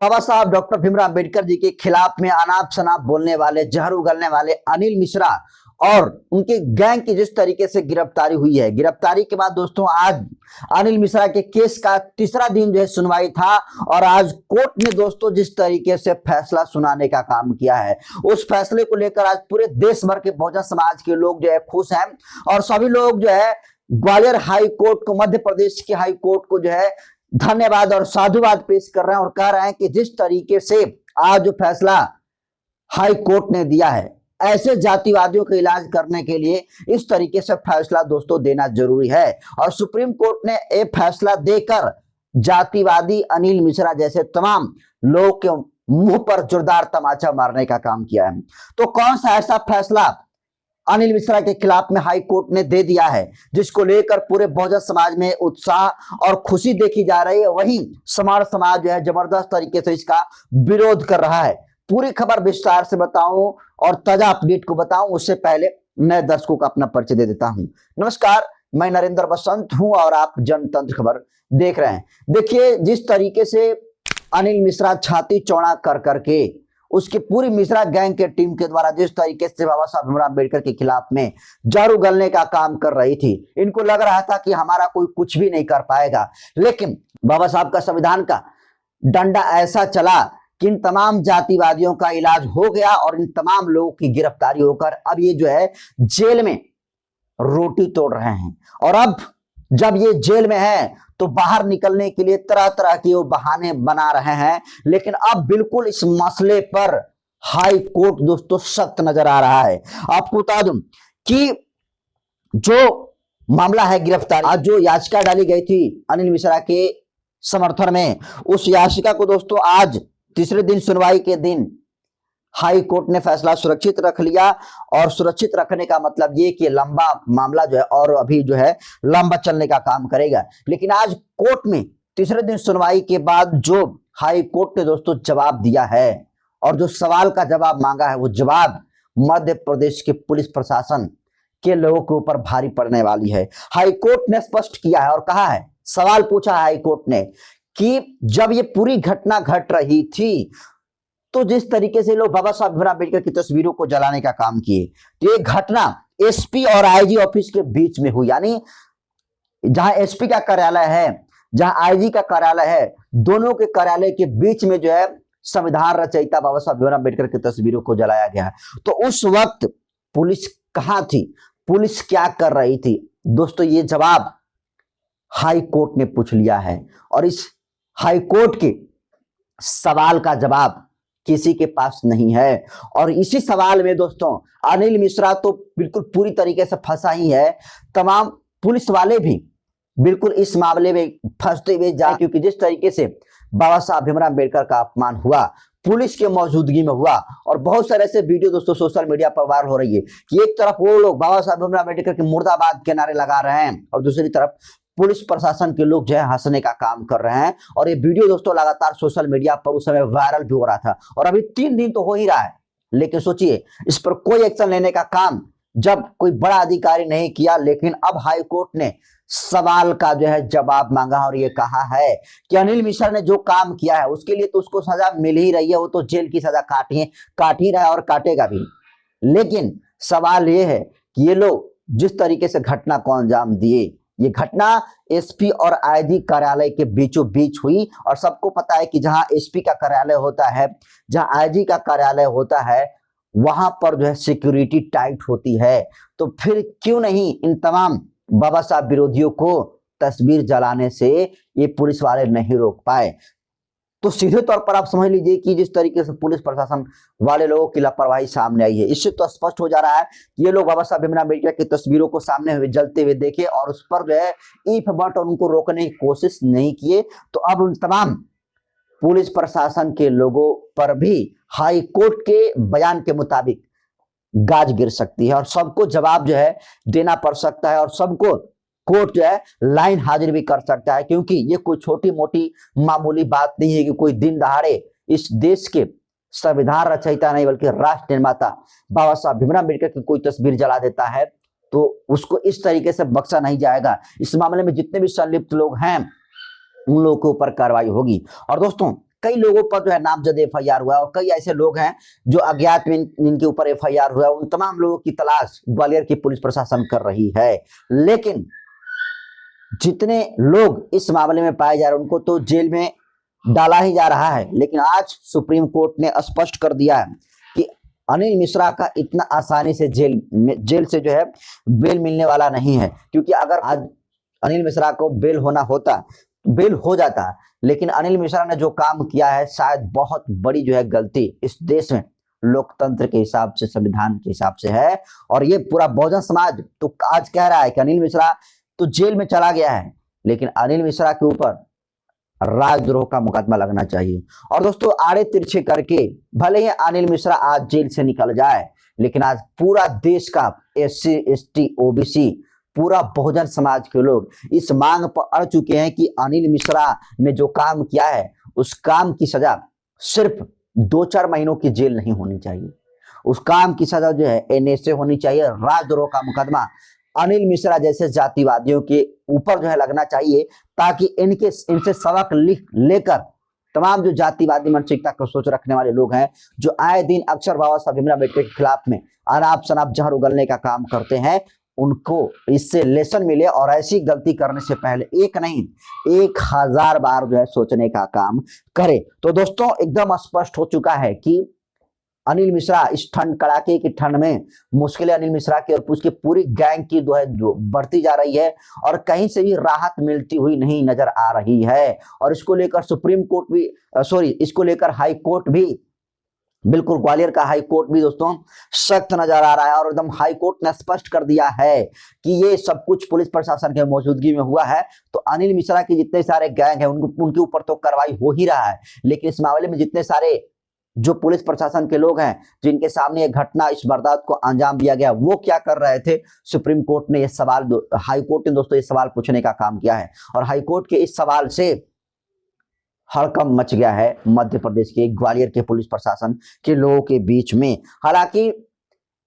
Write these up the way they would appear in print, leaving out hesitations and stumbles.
बाबा साहब डॉक्टर भीमराव अंबेडकर जी के खिलाफ में अनाप शनाप बोलने वाले, जहर उगलने वाले अनिल मिश्रा और उनके गैंग की जिस तरीके से गिरफ्तारी हुई है, गिरफ्तारी के बाद दोस्तों आज अनिल मिश्रा के केस का तीसरा दिन जो है सुनवाई था। और आज कोर्ट ने दोस्तों जिस तरीके से फैसला सुनाने का काम किया है, उस फैसले को लेकर आज पूरे देश भर के बहुजन समाज के लोग जो है खुश हैं। और सभी लोग जो है ग्वालियर हाई कोर्ट को, मध्य प्रदेश के हाई कोर्ट को जो है धन्यवाद और साधुवाद पेश कर रहे हैं और कह रहे हैं कि जिस तरीके से आज जो फैसला हाई कोर्ट ने दिया है, ऐसे जातिवादियों का इलाज करने के लिए इस तरीके से फैसला दोस्तों देना जरूरी है। और सुप्रीम कोर्ट ने यह फैसला देकर जातिवादी अनिल मिश्रा जैसे तमाम लोगों के मुंह पर जोरदार तमाचा मारने का काम किया है। तो कौन सा ऐसा फैसला अनिल मिश्रा के खिलाफ में हाई कोर्ट ने दे दिया है जिसको लेकर पूरे बहुजन समाज में उत्साह और खुशी देखी जा रही है, वहीं समाज जो है जबरदस्त तरीके से इसका विरोध कर रहा है। पूरी खबर विस्तार से बताऊं और ताजा अपडेट को बताऊं, उससे पहले नए दर्शकों का अपना परिचय दे देता हूं। नमस्कार, मैं नरेंद्र बसंत हूं और आप जनतंत्र खबर देख रहे हैं। देखिए, जिस तरीके से अनिल मिश्रा छाती चौड़ा कर करके उसकी पूरी मिश्रा गैंग के टीम के द्वारा जिस तरीके से बाबा साहब भीमराव अम्बेडकर के खिलाफ में जहर उगलने का काम कर रही थी, इनको लग रहा था कि हमारा कोई कुछ भी नहीं कर पाएगा। लेकिन बाबा साहब का संविधान का डंडा ऐसा चला कि इन तमाम जातिवादियों का इलाज हो गया और इन तमाम लोगों की गिरफ्तारी होकर अब ये जो है जेल में रोटी तोड़ रहे हैं। और अब जब ये जेल में है तो बाहर निकलने के लिए तरह तरह के वो बहाने बना रहे हैं। लेकिन अब बिल्कुल इस मसले पर हाई कोर्ट दोस्तों सख्त नजर आ रहा है। आपको बता दूं कि जो मामला है गिरफ्तारी, आज जो याचिका डाली गई थी अनिल मिश्रा के समर्थन में, उस याचिका को दोस्तों आज तीसरे दिन सुनवाई के दिन हाई कोर्ट ने फैसला सुरक्षित रख लिया। और सुरक्षित रखने का मतलब ये कि लंबा मामला जो है और अभी जो है लंबा चलने का काम करेगा। लेकिन आज कोर्ट में तीसरे दिन सुनवाई के बाद जो हाई कोर्ट ने दोस्तों जवाब दिया है और जो सवाल का जवाब मांगा है, वो जवाब मध्य प्रदेश के पुलिस प्रशासन के लोगों के ऊपर भारी पड़ने वाली है। हाई कोर्ट ने स्पष्ट किया है और कहा है, सवाल पूछा है हाई कोर्ट ने कि जब ये पूरी घटना घट रही थी तो जिस तरीके से लोग बाबा साहब भीमराव अम्बेडकर की तस्वीरों को जलाने का काम किए, तो ये घटना एसपी और आईजी ऑफिस के बीच में हुई। यानी जहां एसपी का कार्यालय है, जहां आईजी का कार्यालय है, दोनों के कार्यालय के बीच में जो है संविधान रचयिता बाबा साहब भीमराव अम्बेडकर की तस्वीरों को जलाया गया। तो उस वक्त पुलिस कहां थी, पुलिस क्या कर रही थी दोस्तों, ये जवाब हाई कोर्ट ने पूछ लिया है। और इस हाई कोर्ट के सवाल का जवाब किसी के पास नहीं है। और इसी सवाल में दोस्तों अनिल मिश्रा तो बिल्कुल पूरी तरीके से फंसा ही है। तमाम पुलिस वाले भी बिल्कुल इस मामले में फंसते हुए जा, क्योंकि जिस तरीके से बाबा साहब भीमराव अम्बेडकर का अपमान हुआ, पुलिस के मौजूदगी में हुआ। और बहुत सारे ऐसे वीडियो दोस्तों सोशल मीडिया पर वायरल हो रही है कि एक तरफ वो लोग बाबा साहब भीमराव अम्बेडकर के मुर्दाबाद के नारे लगा रहे हैं और दूसरी तरफ पुलिस प्रशासन के लोग जो है हंसने का काम कर रहे हैं। और ये वीडियो दोस्तों लगातार सोशल मीडिया पर उस समय वायरल भी हो रहा था और अभी 3 दिन तो हो ही रहा है। लेकिन सोचिए, इस पर कोई एक्शन लेने का काम जब कोई बड़ा अधिकारी नहीं किया, लेकिन अब हाई कोर्ट ने सवाल का जो है जवाब मांगा और ये कहा है कि अनिल मिश्रा ने जो काम किया है उसके लिए तो उसको सजा मिल ही रही है, वो तो जेल की सजा काट ही रहा है और काटेगा भी। लेकिन सवाल ये है कि ये लोग जिस तरीके से घटना को अंजाम दिए, ये घटना एसपी और आईजी कार्यालय के बीचों बीच हुई। और सबको पता है कि जहां एसपी का कार्यालय होता है, जहां आईजी का कार्यालय होता है, वहां पर जो है सिक्योरिटी टाइट होती है। तो फिर क्यों नहीं इन तमाम बाबा साहब विरोधियों को तस्वीर जलाने से ये पुलिस वाले नहीं रोक पाए। तो सीधे तौर पर आप समझ लीजिए कि जिस तरीके से पुलिस प्रशासन वाले लोगों की लापरवाही सामने आई है, इससे तो स्पष्ट हो जा रहा है कि ये लोग बाबा साहब भीमराव अम्बेडकर की तस्वीरों को सामने हुए जलते हुए देखे और उस पर जो है ईफ बट और उनको रोकने की कोशिश नहीं किए। तो अब उन तमाम पुलिस प्रशासन के लोगों पर भी हाई कोर्ट के बयान के मुताबिक गाज गिर सकती है और सबको जवाब जो है देना पड़ सकता है और सबको कोर्ट जो है लाइन हाजिर भी कर सकता है। क्योंकि ये कोई छोटी मोटी मामूली बात नहीं है कि कोई दिन दहाड़े इस देश के संविधान रचयिता नहीं बल्कि राष्ट्र निर्माता बाबा साहब भीमराव अम्बेडकर की कोई तस्वीर जला देता है तो उसको इस तरीके से बख्शा नहीं जाएगा। इस मामले में जितने भी संलिप्त लोग हैं उन लोगों के ऊपर कार्रवाई होगी। और दोस्तों कई लोगों पर जो है नामजद एफआईआर हुआ और कई ऐसे लोग हैं जो अज्ञात में जिनके ऊपर एफआईआर हुआ, उन तमाम लोगों की तलाश ग्वालियर की पुलिस प्रशासन कर रही है। लेकिन जितने लोग इस मामले में पाए जा रहे हैं उनको तो जेल में डाला ही जा रहा है। लेकिन आज सुप्रीम कोर्ट ने स्पष्ट कर दिया है कि अनिल मिश्रा का इतना आसानी से जेल से जो है बेल मिलने वाला नहीं है, क्योंकि अगर आज अनिल मिश्रा को बेल होना होता तो बेल हो जाता, लेकिन अनिल मिश्रा ने जो काम किया है शायद बहुत बड़ी जो है गलती इस देश में लोकतंत्र के हिसाब से, संविधान के हिसाब से है। और ये पूरा बहुजन समाज तो आज कह रहा है कि अनिल मिश्रा तो जेल में चला गया है, लेकिन अनिल मिश्रा के ऊपर राजद्रोह का मुकदमा लगना चाहिए। और दोस्तों आड़े तिरछे करके भले ही अनिल मिश्रा आज जेल से निकल जाए, लेकिन आज पूरा देश का एससी एसटी ओबीसी पूरा बहुजन समाज के लोग इस मांग पर अड़ चुके हैं कि अनिल मिश्रा ने जो काम किया है उस काम की सजा सिर्फ 2-4 महीनों की जेल नहीं होनी चाहिए, उस काम की सजा जो है एनएसए होनी चाहिए। राजद्रोह का मुकदमा अनिल मिश्रा जैसे जातिवादियों के ऊपर जो है लगना चाहिए, ताकि इनसे सबक लेकर तमाम जो जातिवादी मानसिकता को सोच रखने वाले लोग हैं, जो आए दिन अक्सर बाबा साहब भीमराव अम्बेडकर के खिलाफ में अनाप शनाप जहर उगलने का काम करते हैं, उनको इससे लेसन मिले और ऐसी गलती करने से पहले एक नहीं 1000 बार जो है सोचने का काम करे। तो दोस्तों एकदम स्पष्ट हो चुका है कि अनिल मिश्रा इस ठंड कड़ाके की ठंड में मुश्किलें अनिल मिश्रा की और उसकी पूरी गैंग की जो बढ़ती जा रही है और कहीं से भी राहत मिलती हुई नहीं नजर आ रही है। और इसको लेकर सुप्रीम कोर्ट भी इसको लेकर हाई कोर्ट भी, बिल्कुल ग्वालियर का हाई कोर्ट भी दोस्तों सख्त नजर आ रहा है। और एकदम हाई कोर्ट ने स्पष्ट कर दिया है कि ये सब कुछ पुलिस प्रशासन के मौजूदगी में हुआ है, तो अनिल मिश्रा के जितने सारे गैंग हैं उनके ऊपर तो कार्रवाई हो ही रहा है, लेकिन इस मामले में जितने सारे जो पुलिस प्रशासन के लोग हैं जिनके सामने ये घटना, इस वारदात को अंजाम दिया गया, वो क्या कर रहे थे, सुप्रीम कोर्ट ने ये सवाल, हाई कोर्ट ने दोस्तों ये सवाल पूछने का काम किया है। और हाई कोर्ट के इस सवाल से हड़कंप मच गया है मध्य प्रदेश के ग्वालियर के पुलिस प्रशासन के लोगों के बीच में। हालांकि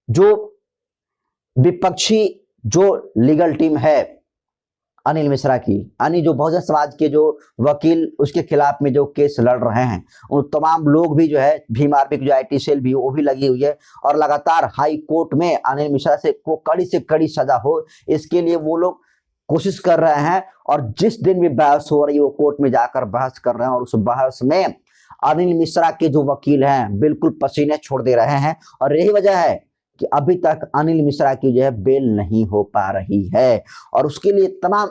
जो विपक्षी जो लीगल टीम है अनिल मिश्रा की, यानी जो बहुजन समाज के जो वकील उसके खिलाफ में जो केस लड़ रहे हैं, उन तमाम लोग भी जो है भीम आर्मी की जो आईटी सेल भी वो भी लगी हुई है और लगातार हाई कोर्ट में अनिल मिश्रा से को कड़ी से कड़ी सजा हो, इसके लिए वो लोग कोशिश कर रहे हैं। और जिस दिन भी बहस हो रही है वो कोर्ट में जाकर बहस कर रहे हैं और उस बहस में अनिल मिश्रा के जो वकील हैं बिल्कुल पसीने छोड़ दे रहे हैं। और यही वजह है कि अभी तक अनिल मिश्रा की जो है बेल नहीं हो पा रही है और उसके लिए तमाम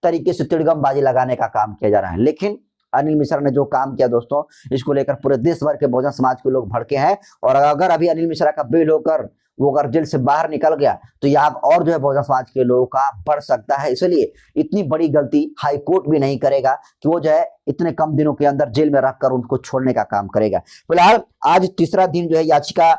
तरीके से तिड़गमबाजी लगाने का काम किया जा रहा है। लेकिन अनिल मिश्रा ने जो काम किया दोस्तों, इसको लेकर पूरे देश भर के बहुजन समाज के लोग भड़के हैं। और अगर अभी अनिल मिश्रा का बेल होकर वो अगर जेल से बाहर निकल गया तो यहाँ और जो है बहुजन समाज के लोगों का बढ़ सकता है। इसलिए इतनी बड़ी गलती हाई कोर्ट भी नहीं करेगा कि वो जो है इतने कम दिनों के अंदर जेल में रखकर उनको छोड़ने का काम करेगा। फिलहाल आज तीसरा दिन जो है याचिका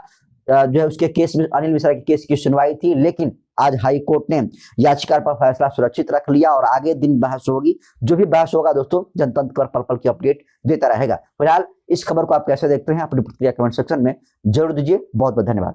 जो है उसके केस में, अनिल मिश्रा के केस की सुनवाई थी, लेकिन आज हाई कोर्ट ने याचिका पर फैसला सुरक्षित रख लिया और आगे दिन बहस होगी। जो भी बहस होगा दोस्तों जनतंत्र पर पल पल की अपडेट देता रहेगा। फिलहाल इस खबर को आप कैसे देखते हैं अपनी प्रतिक्रिया कमेंट सेक्शन में जरूर दीजिए। बहुत बहुत धन्यवाद।